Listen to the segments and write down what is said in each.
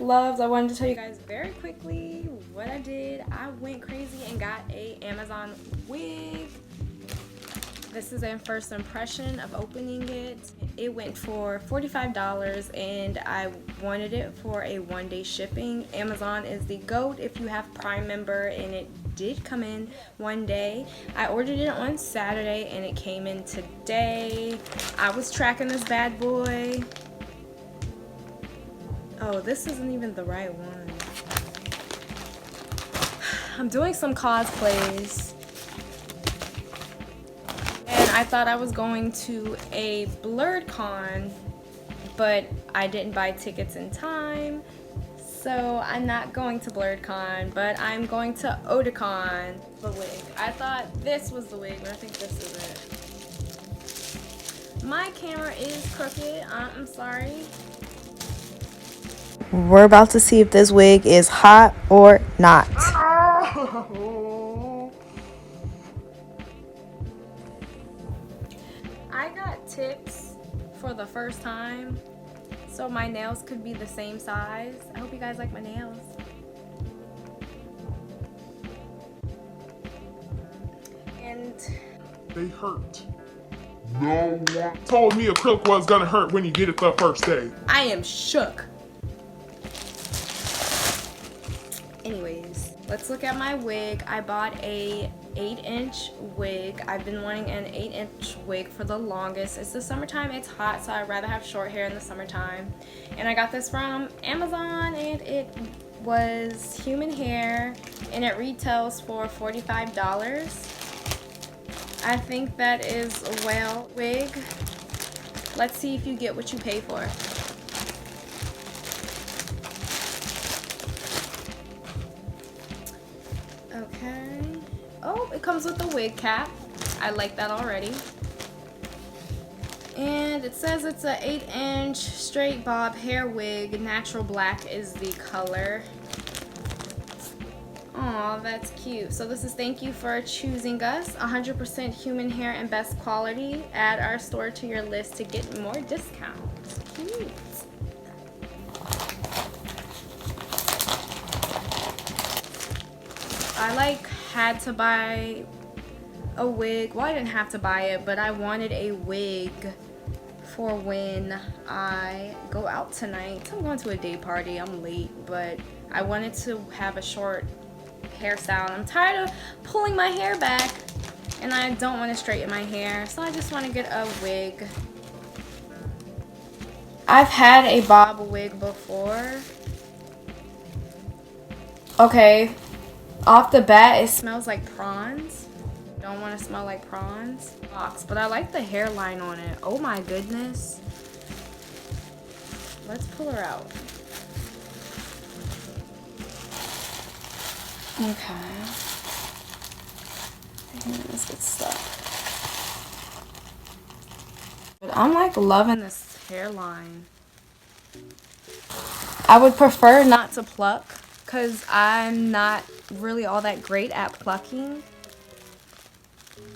loves, I wanted to tell you guys very quickly what I did. I went crazy and got a Amazon wig. This is a first impression of opening it. It went for $45 and I wanted it for a 1-day shipping. Amazon is the GOAT if you have Prime member, and it did come in 1 day. I ordered it on Saturday and it came in today. I was tracking this bad boy. Oh, this isn't even the right one. I'm doing some cosplays. And I thought I was going to a Blurred Con, but I didn't buy tickets in time. So I'm not going to Blurred Con, but I'm going to Otakon. The wig. I thought this was the wig, but I think this is it. My camera is crooked. I'm sorry. We're about to see if this wig is hot or not. I got tips for the first time, so my nails could be the same size. I hope you guys like my nails. And they hurt. No one told me acrylic was gonna hurt when you get it the first day. I am shook. Anyways, let's look at my wig. I bought a 8-inch wig. I've been wanting an 8-inch wig for the longest. It's the summertime, it's hot, so I'd rather have short hair in the summertime. And I got this from Amazon, and it was human hair, and it retails for $45. I think that is a YALL wig. Let's see if you get what you pay for. Okay. Oh, it comes with a wig cap. I like that already. And it says it's a 8-inch straight bob hair wig. Natural black is the color. Aw, that's cute. So this is thank you for choosing us. 100% human hair and best quality. Add our store to your list to get more discounts. Cute. I had to buy a wig. Well, I didn't have to buy it, but I wanted a wig for when I go out tonight. I'm going to a day party. I'm late, but I wanted to have a short hairstyle. I'm tired of pulling my hair back, and I don't want to straighten my hair, so I just want to get a wig. I've had a bob wig before. Okay, off the bat, it smells like prawns. Don't want to smell like prawns. But I like the hairline on it. Oh my goodness. Let's pull her out. Okay. Let's get stuck. But I'm like loving this hairline. I would prefer not to pluck because I'm not really all that great at plucking.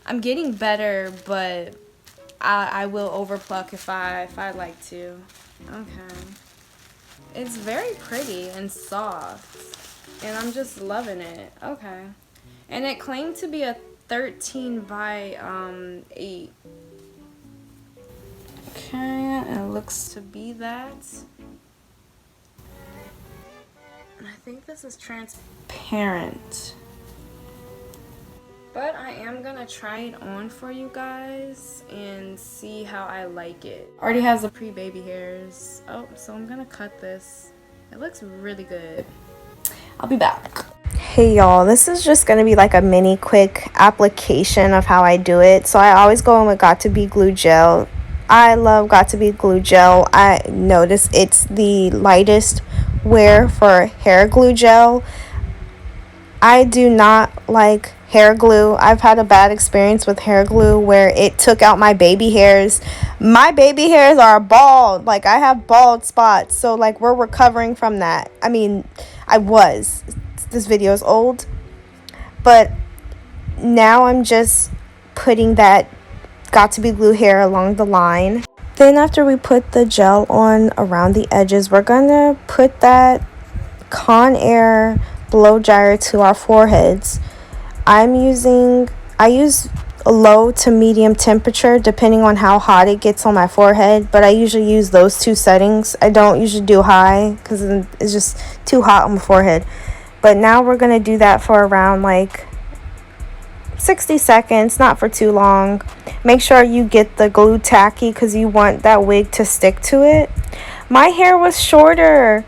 I'm getting better, but I will overpluck if I like to. Okay. It's very pretty and soft, and I'm just loving it. Okay. And it claimed to be a 13 by 8. Okay, it looks to be that. I think this is transparent. But I am gonna try it on for you guys and see how I like it. Already has the pre-baby hairs. Oh, so I'm gonna cut this. It looks really good. I'll be back. Hey y'all, this is just gonna be like a mini quick application of how I do it. So I always go in with Got To Be Glue Gel. I love Got To Be Glue Gel. I notice it's the lightest wear for hair glue gel. I do not like hair glue. I've had a bad experience with hair glue where it took out my baby hairs. My baby hairs are bald. Like, I have bald spots. So, like, we're recovering from that. I mean, this video is old, but now I'm just putting that Got To Be Glue hair along the line. Then after we put the gel on around the edges, we're gonna put that Conair blow dryer to our foreheads. I use a low to medium temperature depending on how hot it gets on my forehead, but I usually use those two settings. I don't usually do high because it's just too hot on my forehead. But now we're going to do that for around like 60 seconds, not for too long. Make sure you get the glue tacky because you want that wig to stick to it. My hair was shorter.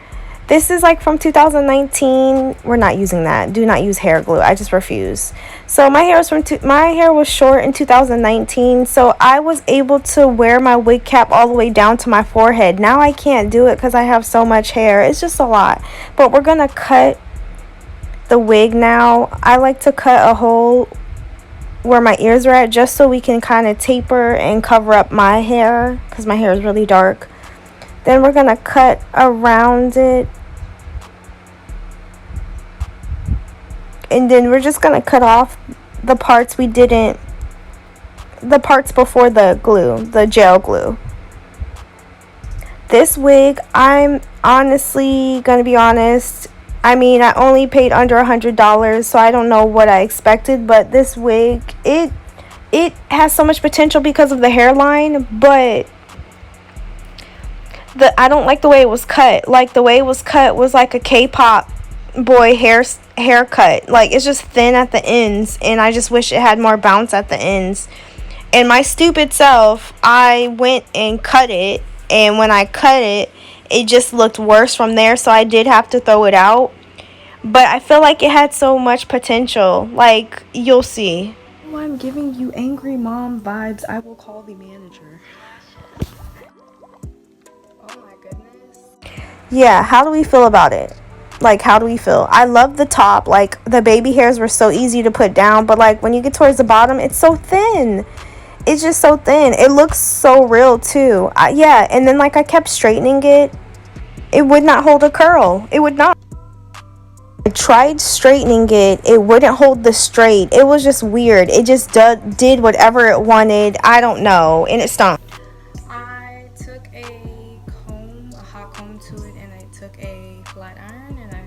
This is like from 2019. We're not using that. Do not use hair glue. I just refuse. So my hair was short in 2019. So I was able to wear my wig cap all the way down to my forehead. Now I can't do it because I have so much hair. It's just a lot. But we're gonna cut the wig now. I like to cut a hole where my ears are at just so we can kind of taper and cover up my hair because my hair is really dark. Then we're gonna cut around it. And then we're just going to cut off the parts the parts before the glue, the gel glue. This wig, I'm honestly going to be honest, I mean, I only paid under $100, so I don't know what I expected, but this wig, it has so much potential because of the hairline, but I don't like the way it was cut. Like, the way it was cut was like a K-pop boy haircut. Like, it's just thin at the ends, and I just wish it had more bounce at the ends. And my stupid self, I went and cut it, and when I cut it, it just looked worse from there, so I did have to throw it out. But I feel like it had so much potential. Like, you'll see. Oh, I'm giving you angry mom vibes. I will call the manager. Oh my goodness. Yeah, how do we feel about it? Like, how do we feel? I love the top. Like, the baby hairs were so easy to put down, but like when you get towards the bottom, it's so thin. It's just so thin. It looks so real too. Yeah, and then like I kept straightening it. It would not hold a curl. It would not. I tried straightening it. It wouldn't hold the straight. It was just weird. It just did whatever it wanted. I don't know, and it stunk. I took a hot comb to it, and I took a flat iron and I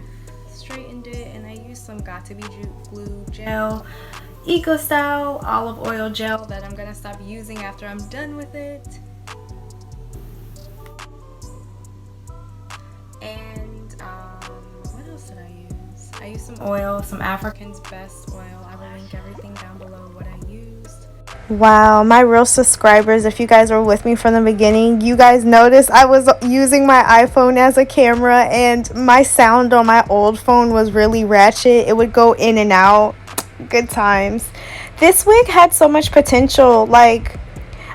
straightened it, and I used some Got To Be Glue gel, Eco Style olive oil gel that I'm gonna stop using after I'm done with it. And what else did I use? I used some oil, some African's Best oil. I will link everything down below what I used. Wow, my real subscribers, if you guys were with me from the beginning, you guys noticed I was using my iPhone as a camera, and my sound on my old phone was really ratchet. It would go in and out. Good times. This wig had so much potential. Like,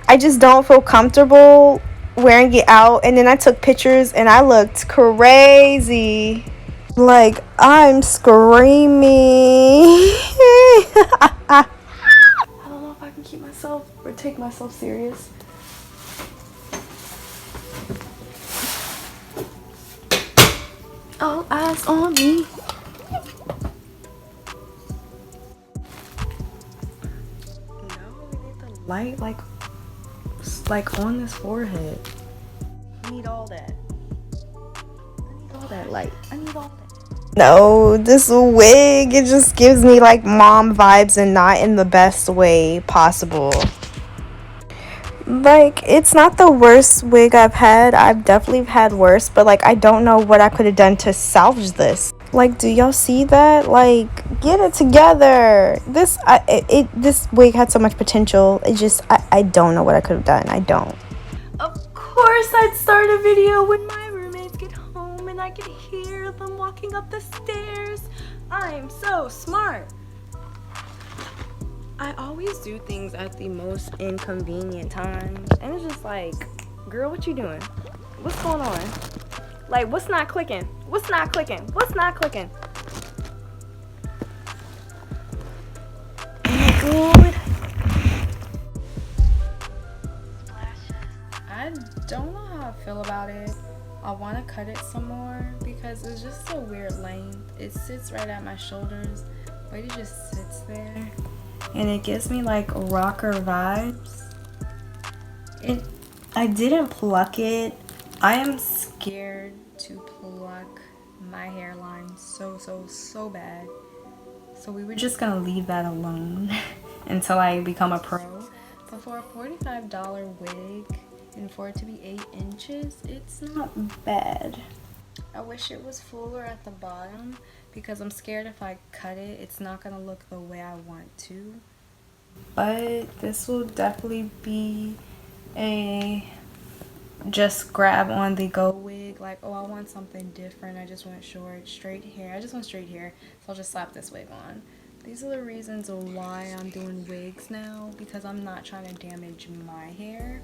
I just don't feel comfortable wearing it out, and then I took pictures and I looked crazy. Like, I'm screaming. I don't know if I can keep myself or take myself serious. All eyes on me. No, we need the light like on this forehead. I need all that. I need all that light. I need all that. No, this wig, it just gives me like mom vibes, and not in the best way possible. Like, it's not the worst wig I've had. I've definitely had worse, but like I don't know what I could have done to salvage this. Like, do y'all see that? Like, get it together. This wig had so much potential. It just I don't know what I could have done. I don't. Of course I'd start a video when my roommates get home and I can hear them walking up the stairs. I'm so smart. I always do things at the most inconvenient times, and it's just like, girl, what you doing? What's going on? Like, what's not clicking? What's not clicking? What's not clicking? Good. I don't know how I feel about it. I want to cut it some more because it's just a weird length. It sits right at my shoulders, but it just sits there. And it gives me like rocker vibes. I didn't pluck it. I am scared to pluck my hairline so bad. So we were just gonna leave that alone until I become a pro. But for a $45 wig and for it to be 8 inches, it's not bad. I wish it was fuller at the bottom because I'm scared if I cut it, it's not gonna look the way I want to. But this will definitely be a just grab on the go wig. Like, oh, I want something different. I just want short, straight hair. I just want straight hair, so I'll just slap this wig on. These are the reasons why I'm doing wigs now, because I'm not trying to damage my hair.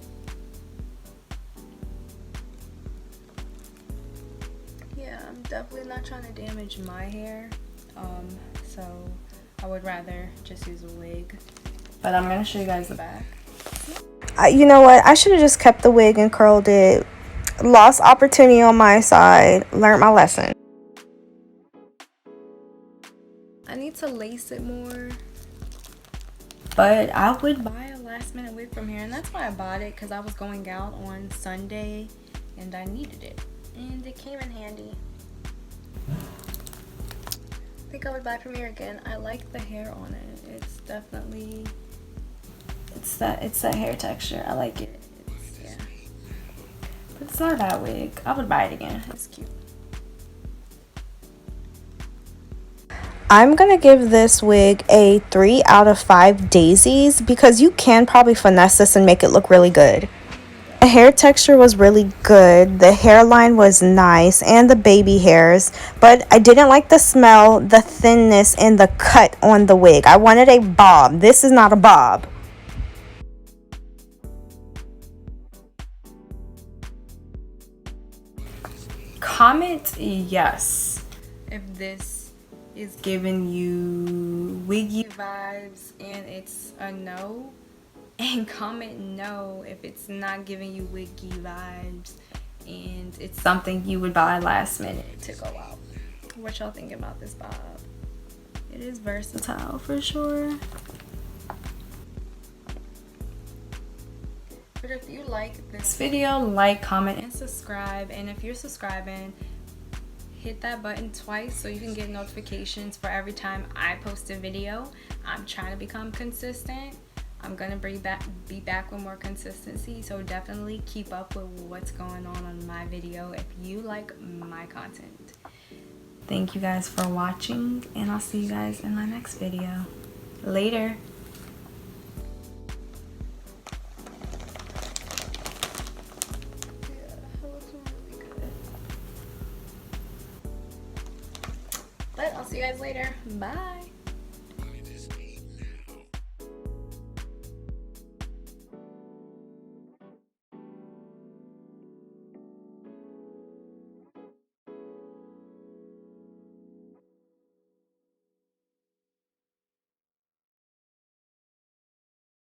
Yeah, I'm definitely not trying to damage my hair. So I would rather just use a wig. But I'm gonna show you guys the back. You know what? I should have just kept the wig and curled it. Lost opportunity on my side. Learned my lesson. I need to lace it more. But I would buy a last minute wig from here, and that's why I bought it, because I was going out on Sunday and I needed it. And it came in handy. I think I would buy from here again. I like the hair on it. It's definitely, it's that hair texture. I like it. Yeah. But it's not a bad wig. I would buy it again. It's cute. I'm gonna give this wig a 3 out of 5 daisies because you can probably finesse this and make it look really good. The hair texture was really good, the hairline was nice, and the baby hairs, but I didn't like the smell, the thinness, and the cut on the wig. I wanted a bob. This is not a bob. Comment yes if this is giving you wiggy vibes and it's a no, and comment no if it's not giving you wiggy vibes and it's something you would buy last minute to go out. What y'all think about this bob? It is versatile for sure. But if you like this video, like, comment, and subscribe. And if you're subscribing, hit that button twice so you can get notifications for every time I post a video. I'm trying to become consistent. I'm gonna be back with more consistency, so definitely keep up with what's going on my video if you like my content. Thank you guys for watching, and I'll see you guys in my next video. Later. But I'll see you guys later. Bye.